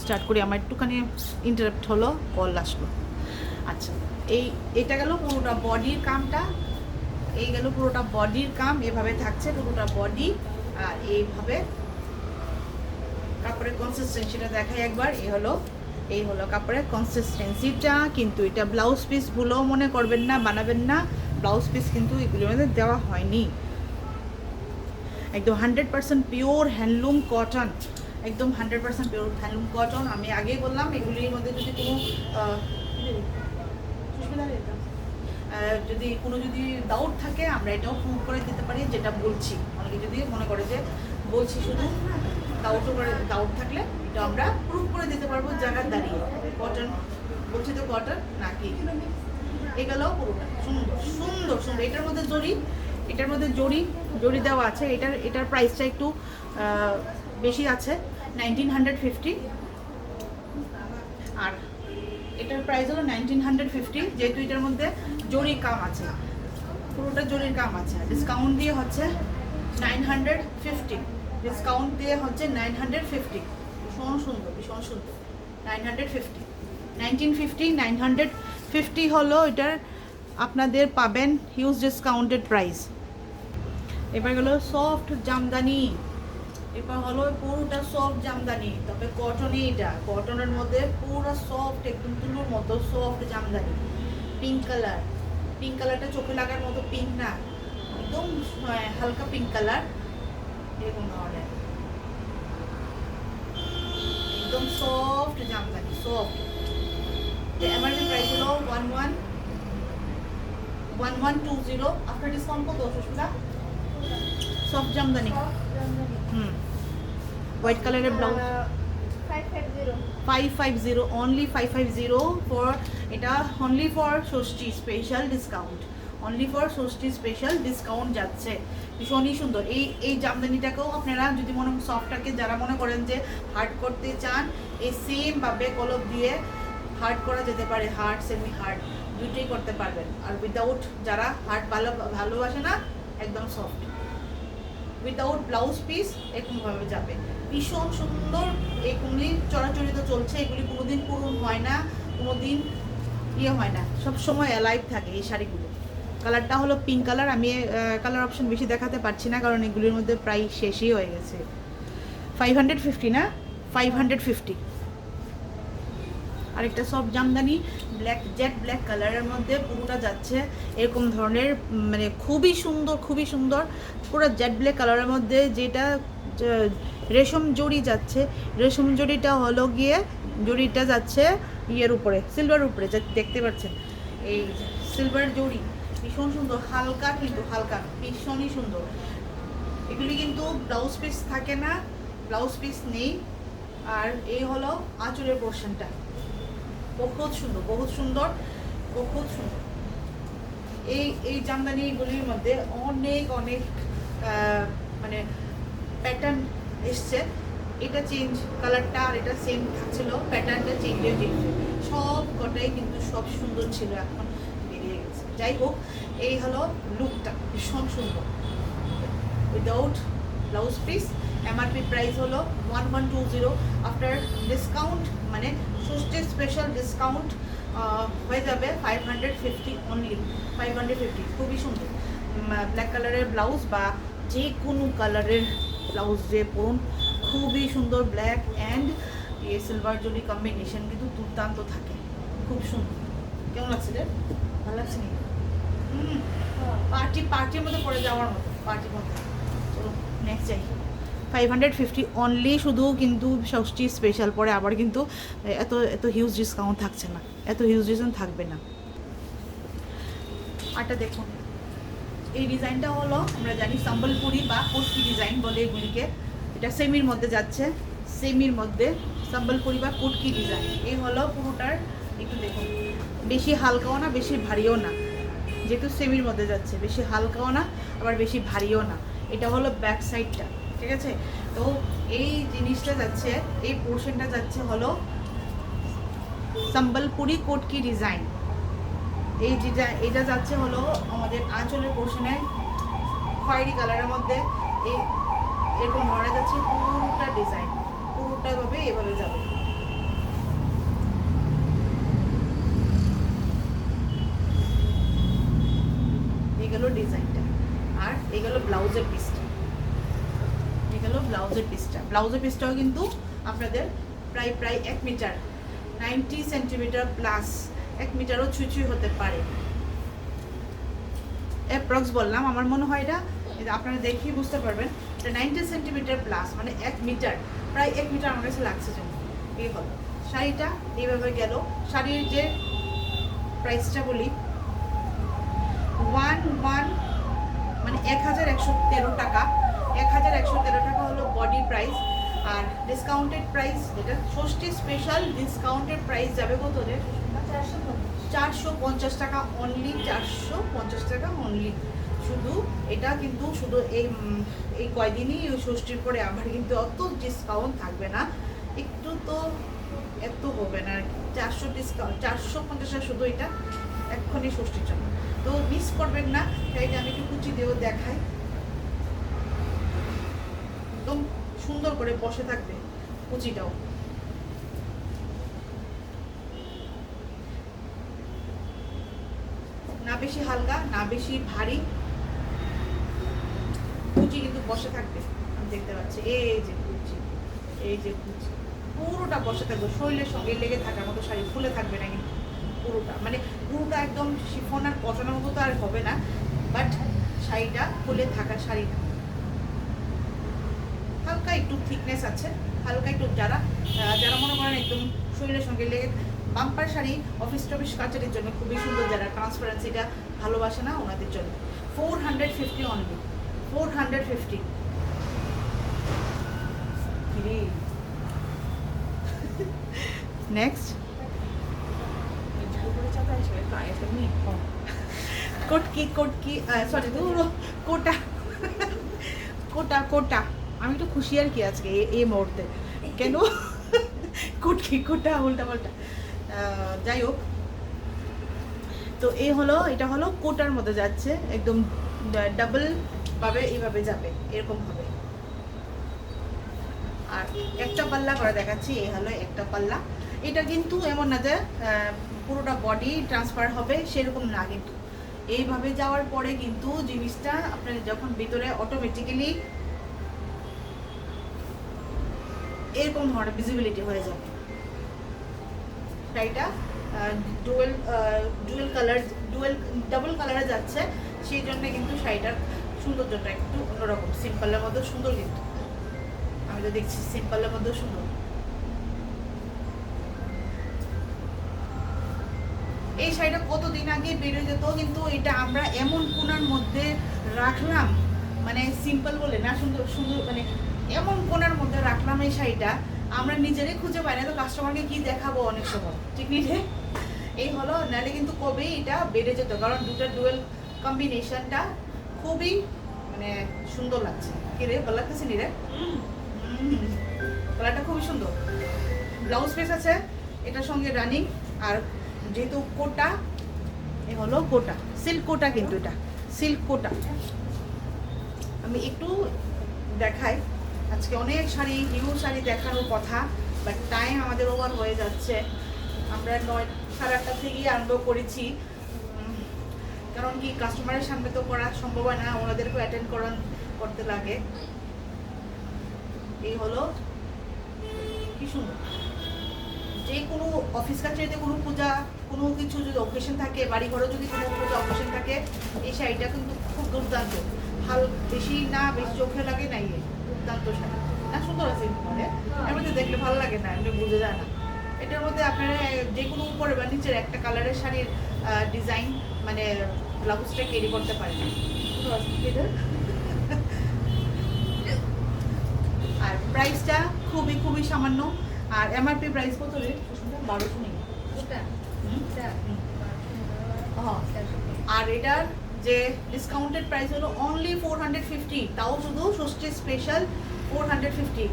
Start করি। আমার একটুখানি ইন্টারাপ্ট হলো, কল আসলো। আচ্ছা, এটা গেল পুরোটা বডির কামটা, এই গেল পুরোটা বডির কাম। এভাবে থাকছে পুরোটা বডি, আর এইভাবে কাপড়ের কনসিস্টেন্সিটা দেখাই একবার। এই হলো কাপড়ের কনসিস্টেন্সিটা। কিন্তু এটা ব্লাউজ পিস ভুলেও মনে করবেন না, বানাবেন না। ব্লাউজ পিস কিন্তু এগুলোর মধ্যে দেওয়া হয়নি। একদম 100% পিওর হ্যান্ডলুম কটন, একদম 100% পিওর হ্যান্ডলুম কটন। আমি আগেই বললাম এগুলির মধ্যে যদি কোনো যদি ডাউট থাকে আমরা এটাও প্রুভ করে দিতে পারি, যেটা বলছি। অনেকে যদি মনে করে যে বলছি শুধু, ডাউট থাকলে এটা আমরা প্রুভ করে দিতে পারবো জায়গার দাঁড়িয়ে। কটন বলছি তো, কটন নাকি এগুলো পুরোটা সুন্দর সুন্দর সুন্দর। এটার মধ্যে জড়ি দেওয়া আছে। এটার প্রাইসটা একটু বেশি আছে, 1950। আর এটার প্রাইস হলো 1950, যেহেতু এটার মধ্যে জরির কাম আছে, পুরোটা জরির কাম আছে। ডিসকাউন্ট দিয়ে হচ্ছে 950, ডিসকাউন্ট দিয়ে হচ্ছে 950। ভীষণ সুন্দর, ভীষণ সুন্দর। 950, 950 হলো এটার, আপনাদের পাবেন হিউজ ডিসকাউন্টেড প্রাইস। এবার গেলো সফট জামদানি। এবার হলো পুরোটা সফট জামদানি, তবে কটনই। এটা কটনের মধ্যে পুরো সফট, একদম তুলোর মতো সফট জামদানি। পিঙ্ক কালারটা চোখে লাগার মতো পিঙ্ক না, একদম হালকা পিঙ্ক কালার, এরকম ধরনের একদম soft Jamdani, soft. MRP price হলো 1120। আফটার ডিসকাউন্ট কত সুস্মিতা? সফট জামদানি, হোয়াইট কালারের ব্লাউজ 550, অনলি 550 ফর এটা, only for Shashthi special discount, only for Shashthi special discount যাচ্ছে। ভীষণই সুন্দর। এই জামদানিটাকেও আপনারা যদি সফটটাকে যারা মনে করেন যে হার্ড করতে চান, এই সেম ভাবে কলপ দিয়ে হার্ড করা যেতে পারে, হার্ড সেমি হার্ড দুটোই করতে পারবেন। আর উইদাউট, যারা হার্ড ভালোবাসে না, একদম সফট উইদাউট ব্লাউজ পিস এরকমভাবে যাবে। ভীষণ সুন্দর। এগুলি চরাচরিত চলছে, এগুলি কোনোদিন পুরনো হয় না, কোনোদিন হয় না, সবসময় অ্যালাইভ থাকে এই শাড়িগুলো। কালারটা হলো পিঙ্ক কালার। আমি কালার অপশন বেশি দেখাতে পারছি না, কারণ এগুলির মধ্যে প্রায় শেষই হয়ে গেছে। 550 না, 550। আরেকটা সফট জামদানি, জেট ব্ল্যাক কালারের মধ্যে পুরোটা যাচ্ছে এরকম ধরনের, মানে খুবই সুন্দর, খুবই সুন্দর। পুরো জেট ব্ল্যাক কালারের মধ্যে যেটা রেশম জড়ি যাচ্ছে, রেশম জড়িটা হলো গিয়ে, জড়িটা যাচ্ছে ইয়ের উপরে, সিলভার উপরে, যা দেখতে পাচ্ছেন এই সিলভার জড়ি। ভীষণ সুন্দর, হালকা, কিন্তু হালকা, ভীষণই সুন্দর। এগুলি কিন্তু ব্লাউজ পিস থাকে না, ব্লাউজ পিস নেই। আর এই হলো আঁচলের পোর্শনটা, বহুত সুন্দর, বহুত সুন্দর, বহুত সুন্দর। এই জামদানিগুলির মধ্যে অনেক অনেক মানে প্যাটার্ন এসছে। এটা চেঞ্জ, কালারটা আর এটা সেম থাকছিল, প্যাটার্নটা চেঞ্জ সব কটাই কিন্তু সব সুন্দর ছিল, এখন বেরিয়ে গেছে। যাই হোক, এই হলো লুকটা, ভীষণ সুন্দর without blouse piece. MRP price হলো 1120। আফটার ডিসকাউন্ট, মানে ষষ্ঠীর স্পেশাল ডিসকাউন্ট হয়ে যাবে 550 অনলি, 550। খুবই সুন্দর। ব্ল্যাক কালারের ব্লাউজ বা যে কোনো কালারের ব্লাউজ যে পরুন, খুবই সুন্দর। ব্ল্যাক অ্যান্ড সিলভার জরি কম্বিনেশন কিন্তু দুর্দান্ত থাকে, খুব সুন্দর। কেমন লাগছে রে? ভালো লাগছে নি? পার্টির মধ্যে পরে যাওয়ার মতো, পার্টির মধ্যে। চলো নেক্সট যাই। 550 অনলি, শুধু কিন্তু ষষ্ঠী স্পেশাল, পরে আবার কিন্তু এত হিউজ ডিসকাউন্ট থাকছে না, এত হিউজ ডিসকাউন্ট থাকবে না। আরটা দেখুন, এই ডিজাইনটা হলো, আমরা জানি সম্বলপুরি বা কোটকি ডিজাইন বলে এগুলিকে। এটা সেমির মধ্যে যাচ্ছে, সেমির মধ্যে সম্বলপুরি বা কোটকি ডিজাইন। এই হলো পুরোটার, একটু দেখুন, বেশি হালকাও না, বেশি ভারীও না, যেহেতু সেমির মধ্যে যাচ্ছে, বেশি হালকাও না, আবার বেশি ভারীও না। এটা হলো ব্যাক সাইডটা, ঠিক আছে? তো এই জিনিসটা যাচ্ছে, এই পোর্শনটা যাচ্ছে হলো সম্বলপুরি কোটকি ডিজাইন। এই এটা যাচ্ছে হলো আমাদের আঁচলের পোর্শনে, খয়েরি কালারের মধ্যে। এই এরকম ধরে যাচ্ছে পুরোটা ডিজাইন, পুরোটা ভাবে এভাবে যাবে, ব্লাউজের পিসটাও কিন্তু আপনাদের প্রায় 1 মিটার, 90 সেন্টিমিটার প্লাস, 1 মিটারও ছুঁই হতে পারে, অ্যাপ্রক্স বললাম। আমার মনে হয় এটা আপনারা দেখেই বুঝতে পারবেন, এটা 90 সেন্টিমিটার প্লাস, মানে 1 মিটার, প্রায় 1 মিটার আমার কাছে লাগছে যেন। এই হলো শাড়িটা, এইভাবে গেল। শাড়ির যে প্রাইসটা বলি, 1113 টাকা, 1113 টাকা হলো বডি প্রাইস। আর ডিসকাউন্টেড প্রাইস, যেটা ষষ্ঠী স্পেশাল ডিসকাউন্টেড প্রাইস যাবে কত রে? 450 টাকা অনলি, 450 টাকা অনলি। শুধু এটা কিন্তু শুধু এই কয়দিনই ওই ষষ্ঠীর পরে আবার কিন্তু অত ডিসকাউন্ট থাকবে না, একটু তো এত হবে না আর কি। 400 ডিসকাউন্ট, 450 শুধু এটা এক্ষুনি ষষ্ঠীর জন্য, তো মিস করবেন না। তাই আমি একটু কুচি দিয়েও দেখাই, একদম সুন্দর করে বসে থাকবে কুচিটাও। না বেশি হালকা, না বেশি ভারী, কুচি কিন্তু বসে থাকবে। আমি দেখতে পাচ্ছি এই যে কুচি, এই যে কুচি পুরোটা বসে থাকবে, শরীরের সঙ্গে লেগে থাকার মতো শাড়ি, ফুলে থাকবে না কিন্তু পুরোটা, মানে পুরোটা একদম শিফন আর কটনের মতো তো আর হবে না, বাট শাড়িটা ফুলে থাকার শাড়ি না। হালকা একটু থিকনেস আছে, হালকা একটু, যারা মনে করেন একদম শরীরের সঙ্গে লেগে, বাম্পার শাড়ি অফিস টফিস কাচারির জন্য খুবই সুন্দর, যারা ট্রান্সপারেন্সিটা ভালোবাসে না ওনাদের জন্য। 450 অনলি, 450। নেক্সট কোটকি সরি কোটা কোটা কোটা। আমি একটু খুশি আর কি আজকে এই মুহূর্তে, কেন কোটকি কোটা উল্টা পাল্টা, যাই হোক। তো এই হলো, এটা হলো কোটার মধ্যে যাচ্ছে, একদম ডাবল ভাবে এইভাবে যাবে, এরকম হবে। আর একটা পাল্লা করে দেখাচ্ছি, এই হলো একটা পাল্লা। এটা কিন্তু এমন না যে পুরোটা বডি ট্রান্সফার হবে, সেরকম না, কিন্তু এইভাবে যাওয়ার পরে কিন্তু জিনিসটা আপনার যখন ভিতরে অটোমেটিক্যালি এরকম ধরনের ভিজিবিলিটি হয়ে যাবে। শাড়িটা ডাবল কালারে যাচ্ছে, সেই জন্য কিন্তু শাড়িটার সৌন্দর্যটা একটু অন্যরকম। সিম্পলের মধ্যে সুন্দর, কিন্তু আমি তো দেখছি সিম্পলের মধ্যেও সুন্দর। এই শাড়িটা কতদিন আগে বেরিয়ে যেত, কিন্তু এটা আমরা এমন কোনার মধ্যে রাখলাম, মানে সিম্পল বলে না, সুন্দর সুন্দর, মানে এমন কোনার মধ্যে রাখলাম এই শাড়িটা, আমরা নিজেরাই খুঁজে পাই না, তো কাস্টমারকে কি দেখাবো অনেক সময়, ঠিক নিয়ে এই হলো। নাহলে কিন্তু কবেই এটা বেড়ে যেত, কারণ দুটা ডুয়েল কম্বিনেশনটা খুবই মানে সুন্দর লাগছে। কি রে, ভালো লাগতেছে নি রে? কালারটা খুবই সুন্দর। ব্লাউজ পিস আছে এটার সঙ্গে রানিং, আর যেহেতু কোটা, এ হলো কোটা, সিল্ক কোটা, কিন্তু এটা সিল্ক কোটা। আমি একটু দেখাই, আজকে অনেক শাড়ি, হিউজ শাড়ি দেখানোর কথা, বাট টাইম আমাদের ওভার হয়ে যাচ্ছে। আমরা 9:30 থেকেই আরম্ভ করেছি, কারণ কি কাস্টমারের সামনে তো করা সম্ভব হয় না, ওনাদেরকেও অ্যাটেন্ড করতে লাগে। এই হলো, কি সুন্দর। যে কোনো অফিস কাছারিতে কোনো পূজা, কোনো কিছু যদি অকেশন থাকে, বাড়ি ঘরে যদি কোনো পূজা অকেশন থাকে, এই শাড়িটা কিন্তু খুব দুর্দান্ত, বেশি না বেশি চোখে লাগে না, দুর্দান্ত শাড়ি না, সুন্দর আছে। এমনিতে দেখলে ভালো লাগে না, এমনি বুঝে যায় না। এটার মধ্যে আপনারা যে কোনো উপরে বা নিচের একটা কালারের শাড়ির ডিজাইন, মানে ব্লাউজটা ক্যারি করতে পারেন। আর প্রাইসটা খুবই খুবই সামান্য। আর এমআরপি প্রাইস কত রে? 1200 নেই। আর এটার যে ডিসকাউন্টেড প্রাইস হলো অনলি 450, তাও শুধু ষষ্ঠী স্পেশাল 450,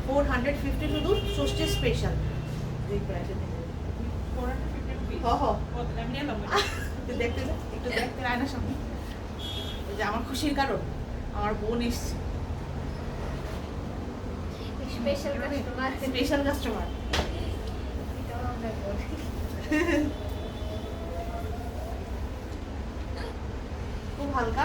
450 শুধু ষষ্ঠী স্পেশাল। দেখতে একটু দেখতে আয়নার সামনে, যে আমার খুশির কারণ আমার বোন এসছে, স্পেশাল কাস্টমার। খুব হালকা।